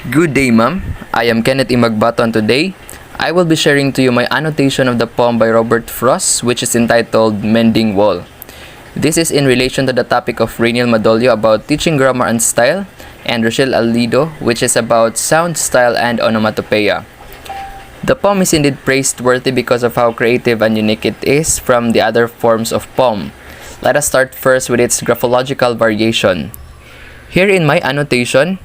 Good day, ma'am. I am Kenneth Imagbaton today. I will be sharing to you my annotation of the poem by Robert Frost, which is entitled Mending Wall. This is in relation to the topic of Rainiel Madolio about teaching grammar and style, and Rochelle Alido, which is about sound, style, and onomatopoeia. The poem is indeed praiseworthy because of how creative and unique it is from the other forms of poem. Let us start first with its graphological variation. Here in my annotation,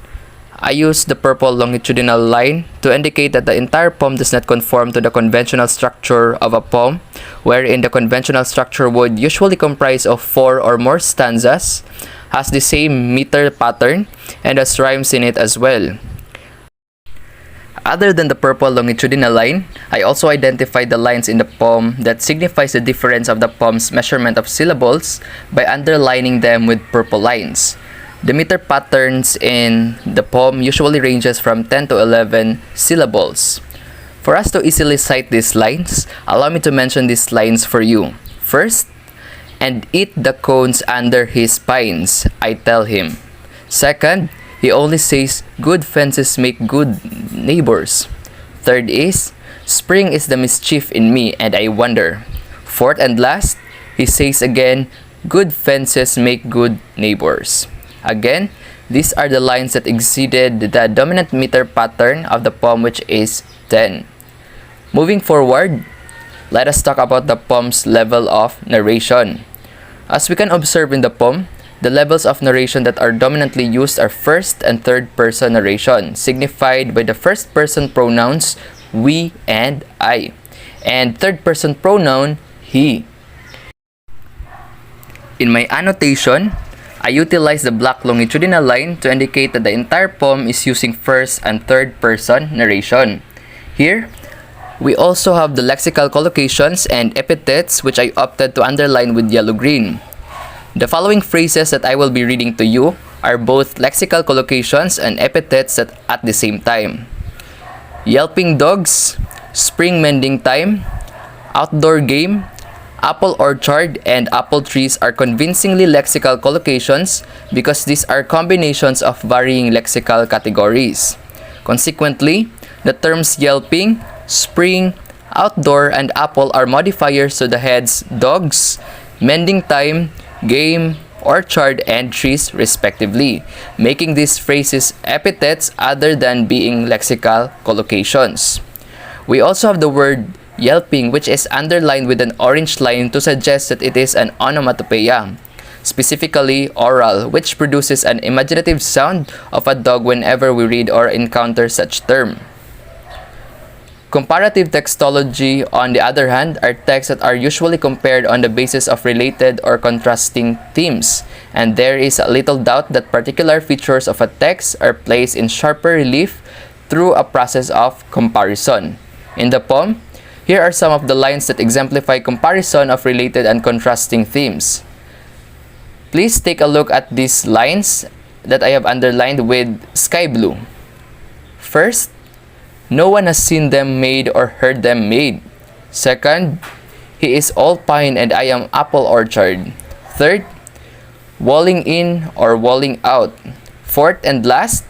I use the purple longitudinal line to indicate that the entire poem does not conform to the conventional structure of a poem, wherein the conventional structure would usually comprise of 4 or more stanzas, has the same meter pattern, and has rhymes in it as well. Other than the purple longitudinal line, I also identified the lines in the poem that signifies the difference of the poem's measurement of syllables by underlining them with purple lines. The meter patterns in the poem usually ranges from 10 to 11 syllables. For us to easily cite these lines, allow me to mention these lines for you. First, and eat the cones under his pines, I tell him. Second, he only says, good fences make good neighbors. Third is, spring is the mischief in me and I wonder. Fourth and last, he says again, good fences make good neighbors. Again, these are the lines that exceeded the dominant meter pattern of the poem, which is 10. Moving forward, let us talk about the poem's level of narration. As we can observe in the poem, the levels of narration that are dominantly used are first and third person narration, signified by the first person pronouns we and I, and third person pronoun he. In my annotation, I utilize the black longitudinal line to indicate that the entire poem is using first and third person narration. Here, we also have the lexical collocations and epithets, which I opted to underline with yellow-green. The following phrases that I will be reading to you are both lexical collocations and epithets at the same time. Yelping dogs, spring mending time, outdoor game, apple orchard, and apple trees are convincingly lexical collocations because these are combinations of varying lexical categories. Consequently, the terms yelping, spring, outdoor, and apple are modifiers to the heads dogs, mending time, game, orchard, and trees respectively, making these phrases epithets other than being lexical collocations. We also have the word yelping, which is underlined with an orange line to suggest that it is an onomatopoeia, specifically oral, which produces an imaginative sound of a dog whenever we read or encounter such term. Comparative textology, on the other hand, are texts that are usually compared on the basis of related or contrasting themes, and there is little doubt that particular features of a text are placed in sharper relief through a process of comparison. In the poem, here are some of the lines that exemplify comparison of related and contrasting themes. Please take a look at these lines that I have underlined with sky blue. First, no one has seen them made or heard them made. Second, he is all pine and I am apple orchard. Third, walling in or walling out. Fourth and last,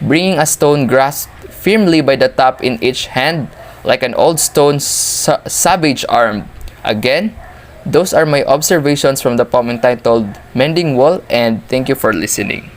bringing a stone grasped firmly by the top in each hand, like an old stone savage armed. Again, those are my observations from the poem entitled Mending Wall, and thank you for listening.